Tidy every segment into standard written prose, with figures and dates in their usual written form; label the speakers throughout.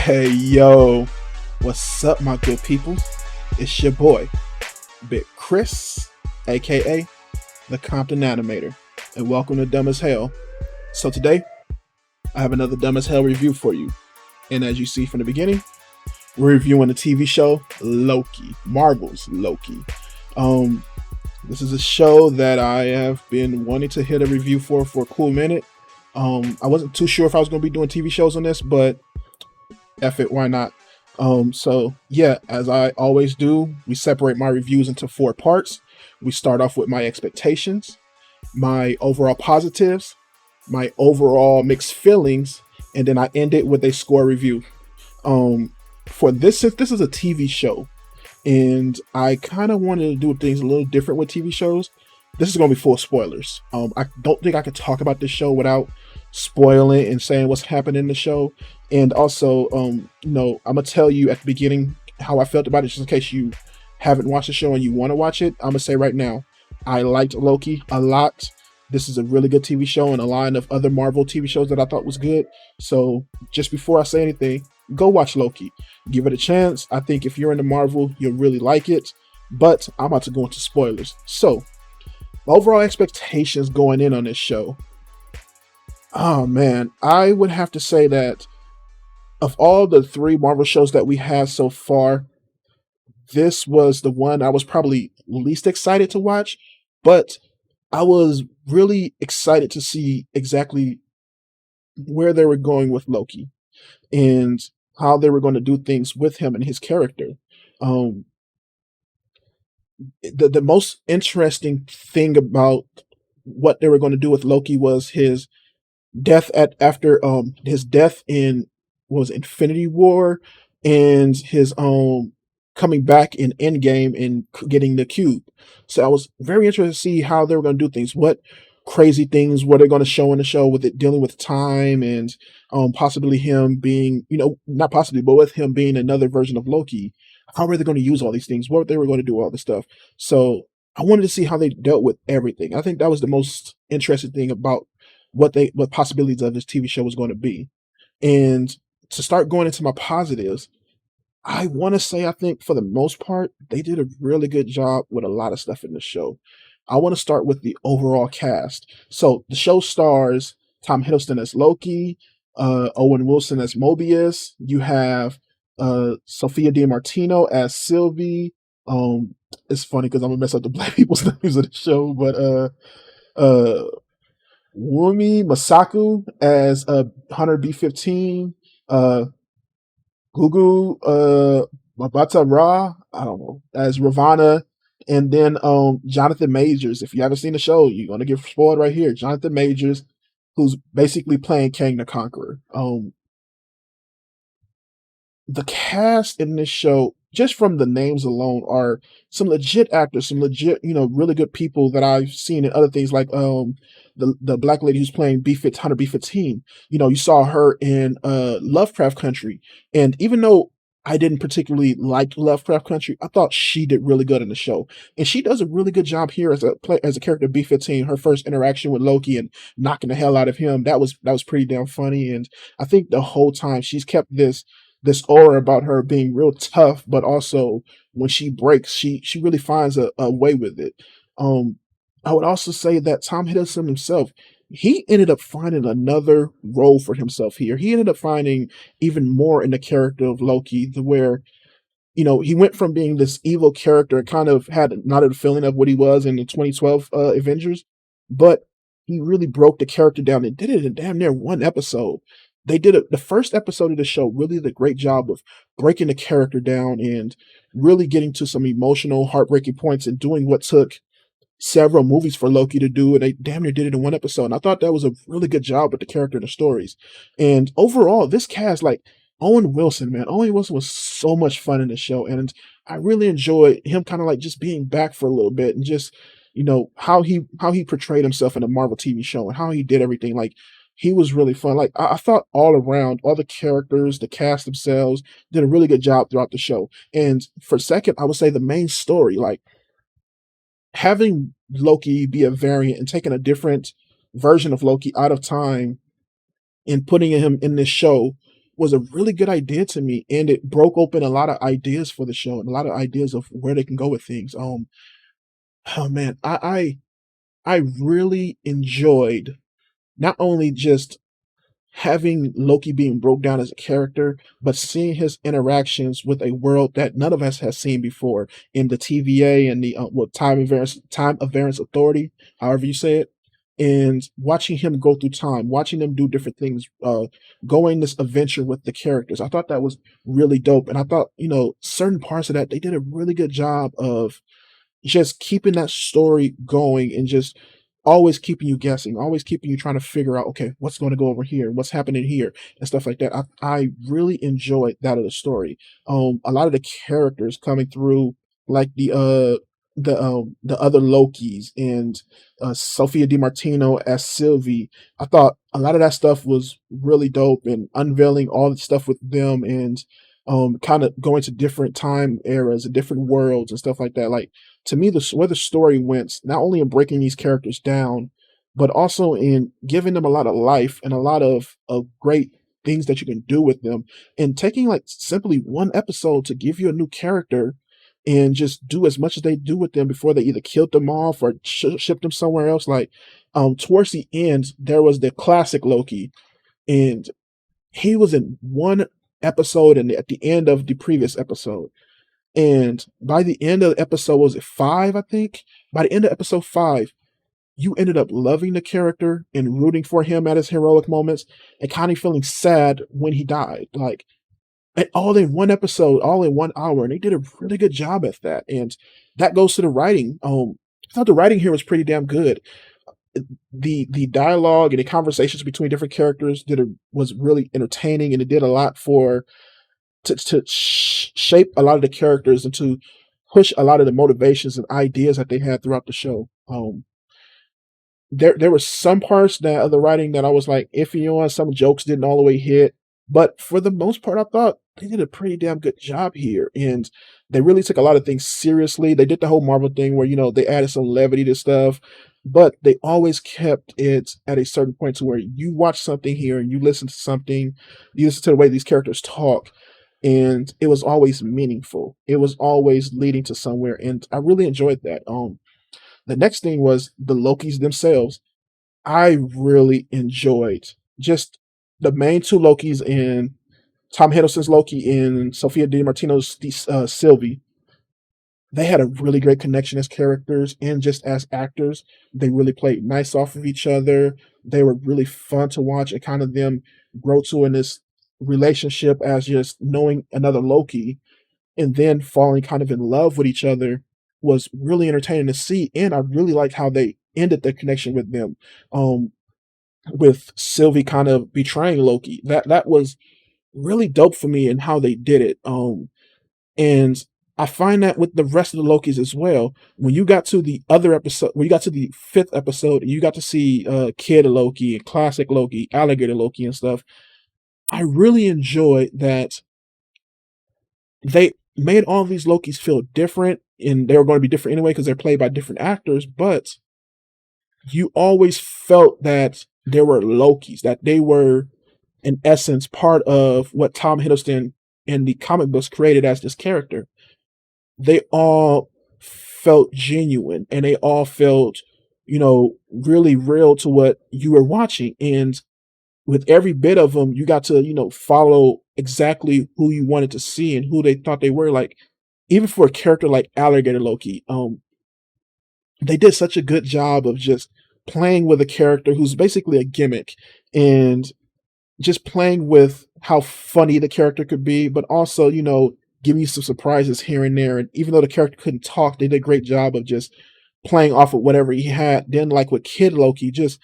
Speaker 1: Hey yo, what's up, my good people? It's your boy, Big Chris, aka the Compton Animator, and welcome to Dumb as Hell. So today, I have another Dumb as Hell review for you. And as you see from the beginning, we're reviewing the TV show Loki, Marvel's Loki. Um, this is a show that I have been wanting to hit a review for a cool minute. I wasn't too sure if I was going to be doing TV shows on this, but F it, why not? So yeah, as I always do, we separate my reviews into four parts. We start off with my expectations, my overall positives, my overall mixed feelings, and then I end it with a score review. For this, since this is a TV show, and I kind of wanted to do things a little different with TV shows, this is going to be full of spoilers. I don't think I could talk about this show without spoiling and saying what's happening in the show. And also, I'm gonna tell you at the beginning how I felt about it, just in case you haven't watched the show and you want to watch it. I'm gonna say right now, I liked Loki a lot. This is a really good TV show and a line of other Marvel TV shows that I thought was good. So just before I say anything, go watch Loki. Give it a chance. I think if you're into Marvel, you'll really like it. But I'm about to go into spoilers. So, overall expectations going in on this show. Oh man, I would have to say that of all the three Marvel shows that we have so far, this was the one I was probably least excited to watch, but I was really excited to see exactly where they were going with Loki and how they were going to do things with him and his character. Um, the most interesting thing about what they were going to do with Loki was his death after his death in what was it, Infinity War, and his coming back in Endgame and getting the cube. So I was very interested to see how they were going to do things. What crazy things were they going to show in the show with it dealing with time and possibly him being, not possibly, but with him being another version of Loki. How were they going to use all these things? What they were going to do all this stuff. So I wanted to see how they dealt with everything. I think that was the most interesting thing about what possibilities of this TV show was going to be. And to start going into my positives, I want to say I think for the most part they did a really good job with a lot of stuff in the show. I want to start with the overall cast. So the show stars Tom Hiddleston as Loki, Owen Wilson as Mobius. You have Sophia DiMartino as Sylvie. It's funny because I'm gonna mess up the black people's names of the show, but uh Wumi Masaku as Hunter B-15, uh, Gugu Mbatha-Raw, I don't know, as Ravana, and then Jonathan Majors. If you haven't seen the show, you're gonna get spoiled right here. Jonathan Majors, who's basically playing Kang the Conqueror. The cast in this show, just from the names alone, are some legit actors, some legit, really good people that I've seen in other things like the black lady who's playing Hunter B-15. You saw her in Lovecraft Country. And even though I didn't particularly like Lovecraft Country, I thought she did really good in the show. And she does a really good job here as a character B-15. Her first interaction with Loki and knocking the hell out of him, that was pretty damn funny. And I think the whole time she's kept this aura about her being real tough, but also when she breaks, she really finds a way with it. I would also say that Tom Hiddleston himself, he ended up finding another role for himself here. He ended up finding even more in the character of Loki, to where he went from being this evil character, kind of had not a feeling of what he was in the 2012 Avengers, but he really broke the character down and did it in damn near one episode. They did it. The first episode of the show really did a great job of breaking the character down and really getting to some emotional, heartbreaking points and doing what took several movies for Loki to do, and they damn near did it in one episode. And I thought that was a really good job with the character and the stories. And overall, this cast, like Owen Wilson, man, Owen Wilson was so much fun in the show, and I really enjoyed him kind of like just being back for a little bit and just how he portrayed himself in a Marvel TV show and how he did everything. Like he was really fun. Like I thought all around, all the characters, the cast themselves did a really good job throughout the show. And for second, I would say the main story, like having Loki be a variant and taking a different version of Loki out of time and putting him in this show was a really good idea to me, and it broke open a lot of ideas for the show and a lot of ideas of where they can go with things. Oh man, I really enjoyed not only just having Loki being broke down as a character, but seeing his interactions with a world that none of us has seen before in the TVA and the time of variance authority, however you say it, and watching him go through time, watching them do different things, going this adventure with the characters. I thought that was really dope, and I thought certain parts of that they did a really good job of just keeping that story going and just always keeping you guessing, always keeping you trying to figure out, okay, what's going to go over here, what's happening here, and stuff like that. I really enjoyed that of the story. A lot of the characters coming through, like the other Lokis and Sophia DiMartino as Sylvie. I thought a lot of that stuff was really dope and unveiling all the stuff with them and kind of going to different time eras and different worlds and stuff like that. Like to me, the where the story went, not only in breaking these characters down, but also in giving them a lot of life and a lot of great things that you can do with them, and taking like simply one episode to give you a new character and just do as much as they do with them before they either killed them off or shipped them somewhere else. Like towards the end, there was the classic Loki, and he was in one episode and at the end of the previous episode. And by the end of episode, was it five? I think by the end of episode five, you ended up loving the character and rooting for him at his heroic moments, and kind of feeling sad when he died. Like and all in one episode, all in 1 hour, and they did a really good job at that. And that goes to the writing. I thought the writing here was pretty damn good. The dialogue and the conversations between different characters was really entertaining, and it did a lot for to shape a lot of the characters and to push a lot of the motivations and ideas that they had throughout the show. There were some parts that of the writing that I was like iffy on. Some jokes didn't all the way hit, but for the most part, I thought they did a pretty damn good job here, and they really took a lot of things seriously. They did the whole Marvel thing where they added some levity to stuff, but they always kept it at a certain point to where you watch something here and you listen to something, you listen to the way these characters talk, and it was always meaningful. It was always leading to somewhere, and I really enjoyed that. The next thing was the Lokis themselves. I really enjoyed just the main two Lokis in Tom Hiddleston's Loki and Sophia DiMartino's Sylvie. They had a really great connection as characters and just as actors. They really played nice off of each other. They were really fun to watch and kind of them grow to in this relationship as just knowing another Loki and then falling kind of in love with each other was really entertaining to see. And I really liked how they ended the connection with them. With Sylvie kind of betraying Loki. That was really dope for me and how they did it. And I find that with the rest of the Lokis as well. When you got to the other episode, when you got to the fifth episode, and you got to see Kid Loki and Classic Loki, Alligator Loki, and stuff. I really enjoyed that they made all these Lokis feel different, and they were going to be different anyway because they're played by different actors. But you always felt that there were Lokis, that they were in essence part of what Tom Hiddleston in the comic books created as this character. They all felt genuine and they all felt, really real to what you were watching. And with every bit of them, you got to, follow exactly who you wanted to see and who they thought they were. Like, even for a character like Alligator Loki, they did such a good job of just playing with a character who's basically a gimmick and just playing with how funny the character could be, but also, giving you some surprises here and there. And even though the character couldn't talk, they did a great job of just playing off of whatever he had. Then, like with Kid Loki, just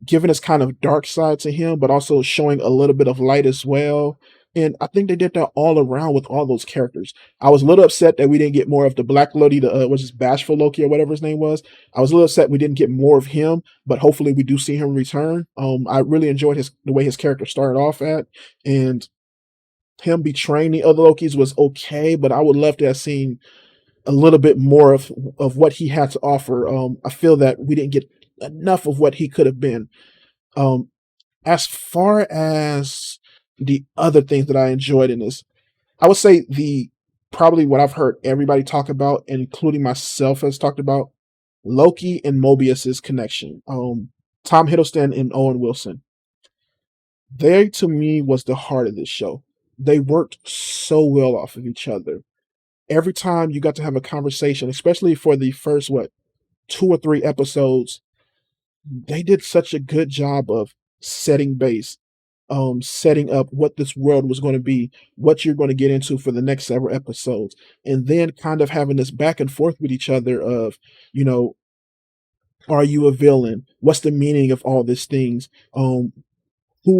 Speaker 1: giving this kind of dark side to him, but also showing a little bit of light as well. And I think they did that all around with all those characters. I was a little upset that we didn't get more of the Black Loki, was this Bashful Loki or whatever his name was. I was a little upset we didn't get more of him, but hopefully we do see him return. I really enjoyed the way his character started off at, and him betraying the other Lokis was okay, but I would love to have seen a little bit more of what he had to offer. I feel that we didn't get enough of what he could have been. As far as the other things that I enjoyed in this, I would say the probably what I've heard everybody talk about, including myself, has talked about Loki and Mobius's connection. Tom Hiddleston and Owen Wilson. They to me was the heart of this show. They worked so well off of each other. Every time you got to have a conversation, especially for the first what 2 or 3 episodes, they did such a good job of setting base, setting up what this world was going to be, what you're going to get into for the next several episodes, and then kind of having this back and forth with each other of, you know, are you a villain? What's the meaning of all these things? Who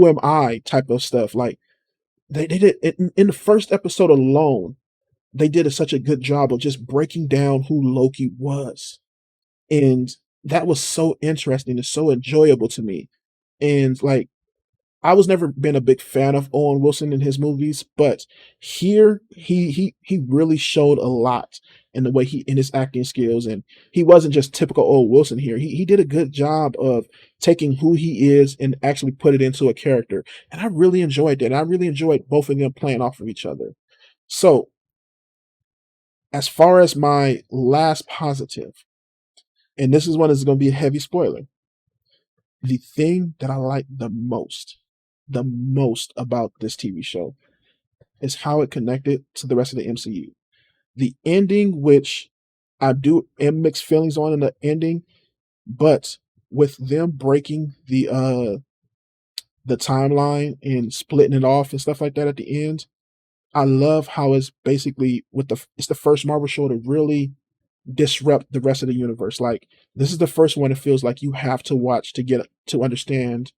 Speaker 1: am I? Type of stuff. Like they did in the first episode alone, they did such a good job of just breaking down who Loki was, and that was so interesting and so enjoyable to me. And like I was never been a big fan of Owen Wilson in his movies, but here he really showed a lot in the way he in his acting skills, and he wasn't just typical Owen Wilson here. He did a good job of taking who he is and actually put it into a character, and I really enjoyed that. I really enjoyed both of them playing off of each other. So as far as my last positive, and this is one that's going to be a heavy spoiler, the thing that I like the most about this TV show is how it connected to the rest of the MCU. The ending, which I do am mixed feelings on in the ending, but with them breaking the timeline and splitting it off and stuff like that at the end, I love how it's basically it's the first Marvel show to really disrupt the rest of the universe. Like this is the first one it feels like you have to watch to get to understand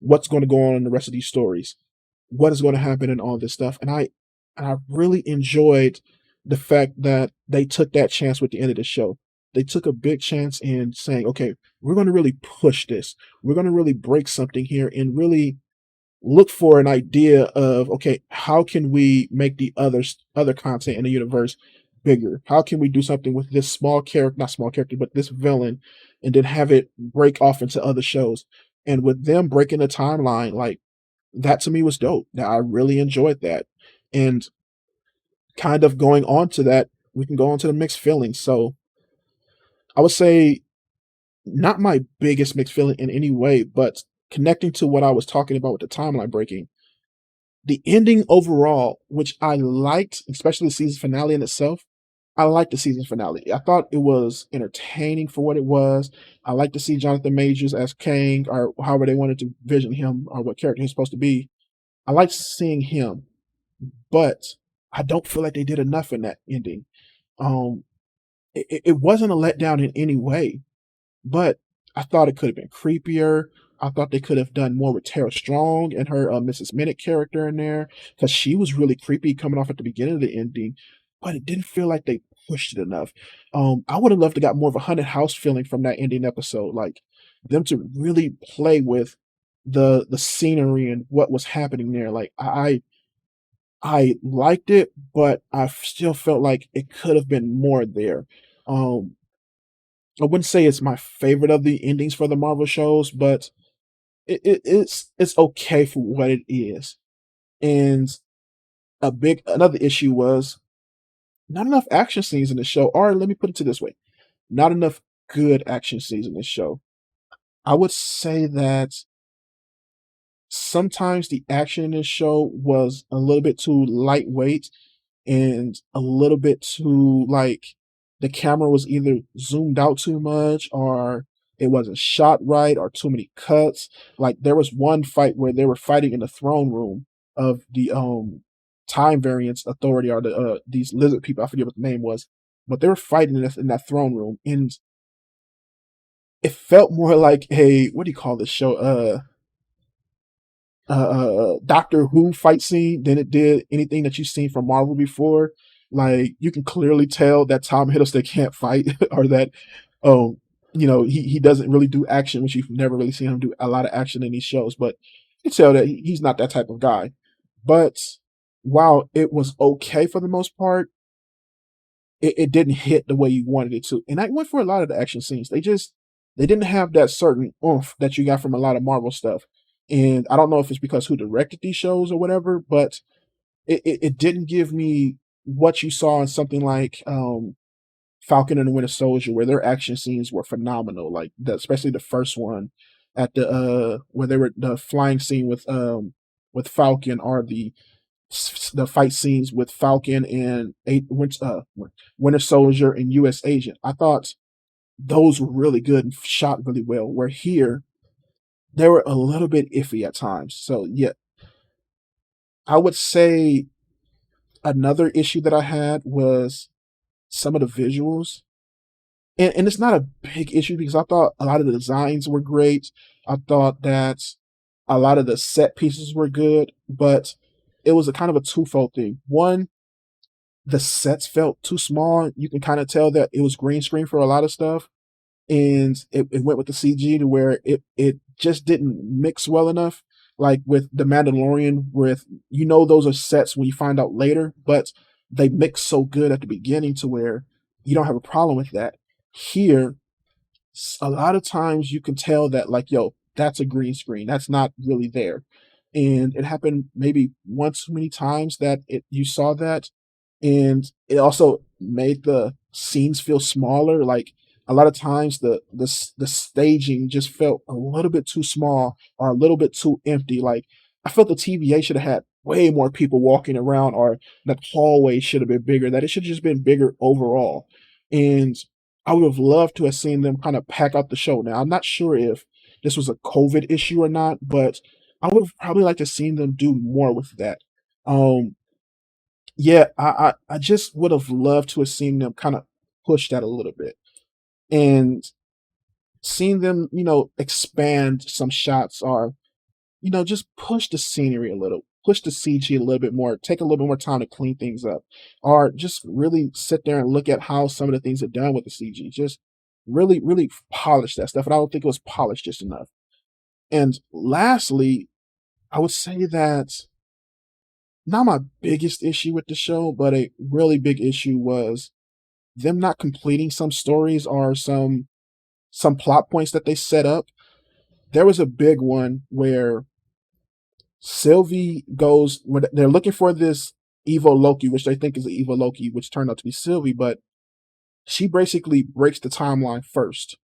Speaker 1: what's going to go on in the rest of these stories, what is going to happen and all this stuff. And I really enjoyed the fact that they took that chance with the end of the show. They took a big chance in saying, okay, we're going to really push this. We're going to really break something here and really look for an idea of, okay, how can we make the other content in the universe bigger? How can we do something with this small character, not small character, but this villain, and then have it break off into other shows? And with them breaking the timeline, like that to me was dope. Now I really enjoyed that. And kind of going on to that, we can go on to the mixed feelings. So I would say not my biggest mixed feeling in any way, but connecting to what I was talking about with the timeline breaking, the ending overall, which I liked, especially the season finale in itself. I liked the season finale. I thought it was entertaining for what it was. I like to see Jonathan Majors as Kang, or however they wanted to vision him, or what character he's supposed to be. I liked seeing him, but I don't feel like they did enough in that ending. Um, it wasn't a letdown in any way, but I thought it could have been creepier. I thought they could have done more with Tara Strong and her Mrs. Minute character in there, because she was really creepy coming off at the beginning of the ending, but it didn't feel like they pushed it enough. I would have loved to got more of a haunted house feeling from that ending episode, like them to really play with the scenery and what was happening there. Like I liked it, but I still felt like it could have been more there. Um, I wouldn't say it's my favorite of the endings for the Marvel shows, but it's okay for what it is. And another issue was not enough action scenes in the show, or let me put it to this way, not enough good action scenes in this show. I would say that sometimes the action in this show was a little bit too lightweight and a little bit too like the camera was either zoomed out too much or it wasn't shot right or too many cuts. Like there was one fight where they were fighting in the throne room of the time variance authority, or these lizard people, I forget what the name was, but they were fighting in that throne room, and it felt more like a, what do you call this show, Doctor Who fight scene than it did anything that you've seen from Marvel before. Like you can clearly tell that Tom Hiddleston can't fight, or that um he doesn't really do action, which you've never really seen him do a lot of action in these shows. But you can tell that he's not that type of guy. But while it was okay for the most part, it didn't hit the way you wanted it to. And I went for a lot of the action scenes. They didn't have that certain oomph that you got from a lot of Marvel stuff. And I don't know if it's because who directed these shows or whatever, but it didn't give me what you saw in something like Falcon and the Winter Soldier, where their action scenes were phenomenal. Like especially the first one at the where they were the flying scene with Falcon, or the fight scenes with Falcon and Winter Soldier and U.S. Agent. I thought those were really good and shot really well. Where here they were a little bit iffy at times. So yeah, I would say another issue that I had was some of the visuals. And it's not a big issue because I thought a lot of the designs were great. I thought that a lot of the set pieces were good, but it was a kind of a twofold thing. One, the sets felt too small. You can kind of tell that it was green screen for a lot of stuff, and it went with the CG to where it just didn't mix well enough. Like with the Mandalorian, with those are sets when you find out later, but they mix so good at the beginning to where you don't have a problem with that. Here, a lot of times you can tell that like, yo, that's a green screen. That's not really there. And it happened maybe one too many times that you saw that. And it also made the scenes feel smaller. Like a lot of times the staging just felt a little bit too small or a little bit too empty. Like I felt the TVA should have had way more people walking around, or the hallway should have been bigger, that it should have just been bigger overall. And I would have loved to have seen them kind of pack out the show. Now, I'm not sure if this was a COVID issue or not, but I would have probably liked to seen them do more with that. Um, yeah, I just would have loved to have seen them kind of push that a little bit and seen them, expand some shots, or just push the scenery a little, push the CG a little bit more, take a little bit more time to clean things up, or just really sit there and look at how some of the things are done with the CG. Just really, really polish that stuff. And I don't think it was polished just enough. And lastly, I would say that not my biggest issue with the show, but a really big issue was them not completing some stories or some plot points that they set up. There was a big one where Sylvie goes when they're looking for this evil Loki, which they think is the evil Loki, which turned out to be Sylvie, but she basically breaks the timeline first.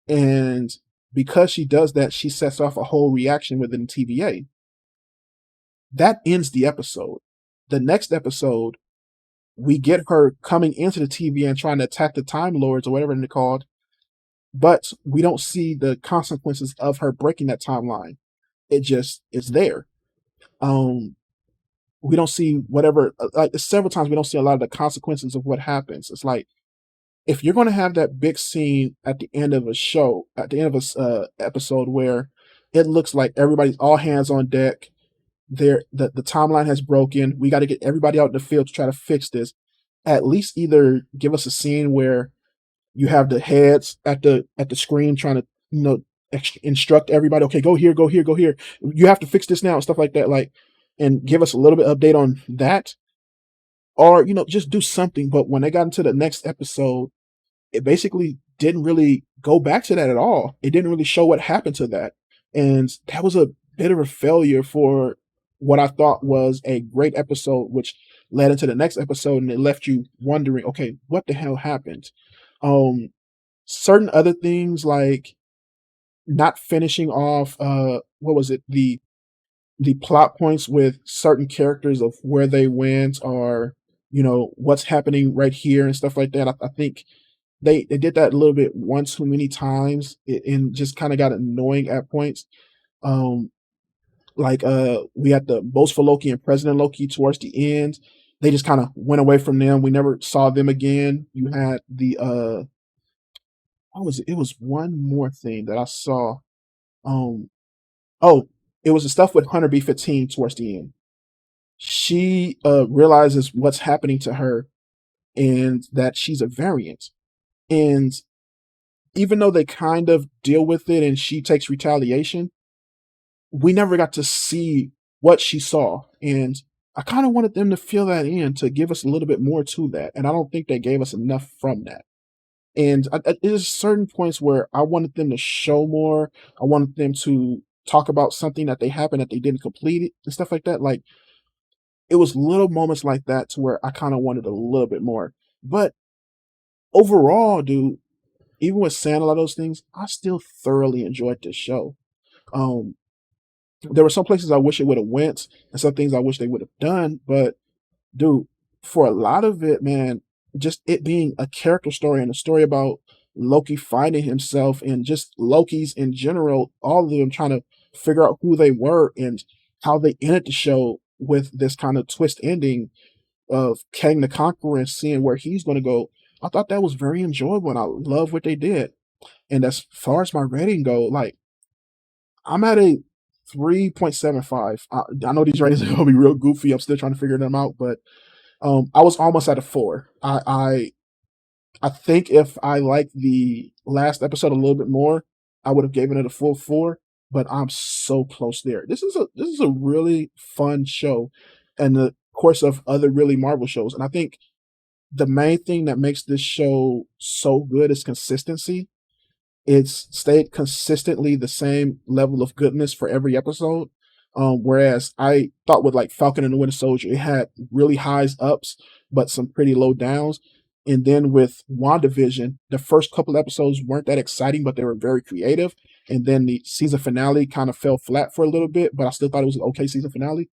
Speaker 1: And because she does that, she sets off a whole reaction within the TVA. That ends the episode. The next episode, we get her coming into the TVA and trying to attack the Time Lords or whatever they're called, but we don't see the consequences of her breaking that timeline. It just is there. Um, we don't see whatever, like several times we don't see a lot of the consequences of what happens. It's like if you're going to have that big scene at the end of a show, at the end of a episode where it looks like everybody's all hands on deck, the timeline has broken, we got to get everybody out in the field to try to fix this. At least either give us a scene where you have the heads at the screen trying to instruct everybody, okay, go here, go here, go here, you have to fix this now and stuff like that, like, and give us a little bit update on that, or just do something. But when they got into the next episode, it basically didn't really go back to that at all. It didn't really show what happened to that. And that was a bit of a failure for what I thought was a great episode, which led into the next episode, and it left you wondering, okay, what the hell happened? Um, Certain other things like not finishing off what was it? The plot points with certain characters of where they went, or what's happening right here and stuff like that. I think they did that a little bit one too many times, and just kind of got annoying at points. Um, like we had the boastful Loki and President Loki towards the end. They just kind of went away from them. We never saw them again. You had the what was it? It was one more thing that I saw. Um, oh, it was the stuff with Hunter B-15 towards the end. She realizes what's happening to her and that she's a variant. And even though they kind of deal with it and she takes retaliation, we never got to see what she saw. And I kind of wanted them to fill that in to give us a little bit more to that. And I don't think they gave us enough from that. And there's certain points where I wanted them to show more. I wanted them to talk about something that they happened that they didn't complete it and stuff like that. Like it was little moments like that to where I kind of wanted a little bit more. But overall, dude, even with saying a lot of those things, I still thoroughly enjoyed this show. Um, there were some places I wish it would have went, and some things I wish they would have done. But dude, for a lot of it, man, just it being a character story and a story about Loki finding himself and just Loki's in general, all of them trying to figure out who they were and how they ended the show with this kind of twist ending of Kang the Conqueror and seeing where he's going to go. I thought that was very enjoyable, and I love what they did. And as far as my rating go, like I'm at a 3.75. I know these ratings are gonna be real goofy. I'm still trying to figure them out, but I was almost at a 4. I think if I liked the last episode a little bit more, I would have given it a full 4. But I'm so close there. This is a really fun show, and the course of other really Marvel shows. And I think the main thing that makes this show so good is consistency. It's stayed consistently the same level of goodness for every episode. Whereas I thought with like Falcon and the Winter Soldier, it had really highs ups, but some pretty low downs. And then with WandaVision, the first couple episodes weren't that exciting, but they were very creative. And then the season finale kind of fell flat for a little bit, but I still thought it was an okay season finale.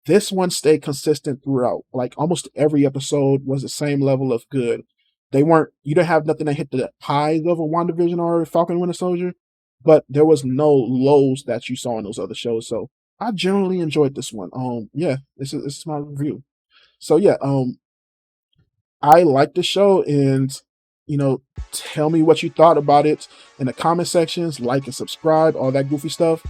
Speaker 1: This one stayed consistent throughout. Like almost every episode was the same level of good. They weren't, you didn't have nothing that hit the highs of a WandaVision or Falcon Winter Soldier, but there was no lows that you saw in those other shows. So I generally enjoyed this one. Yeah, this is my review. So yeah, I liked the show, and you know, tell me what you thought about it in the comment sections, like and subscribe, all that goofy stuff.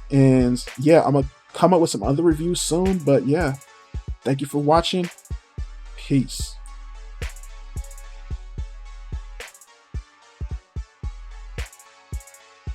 Speaker 1: And yeah, I'm gonna come up with some other reviews soon. But yeah, thank you for watching. Peace.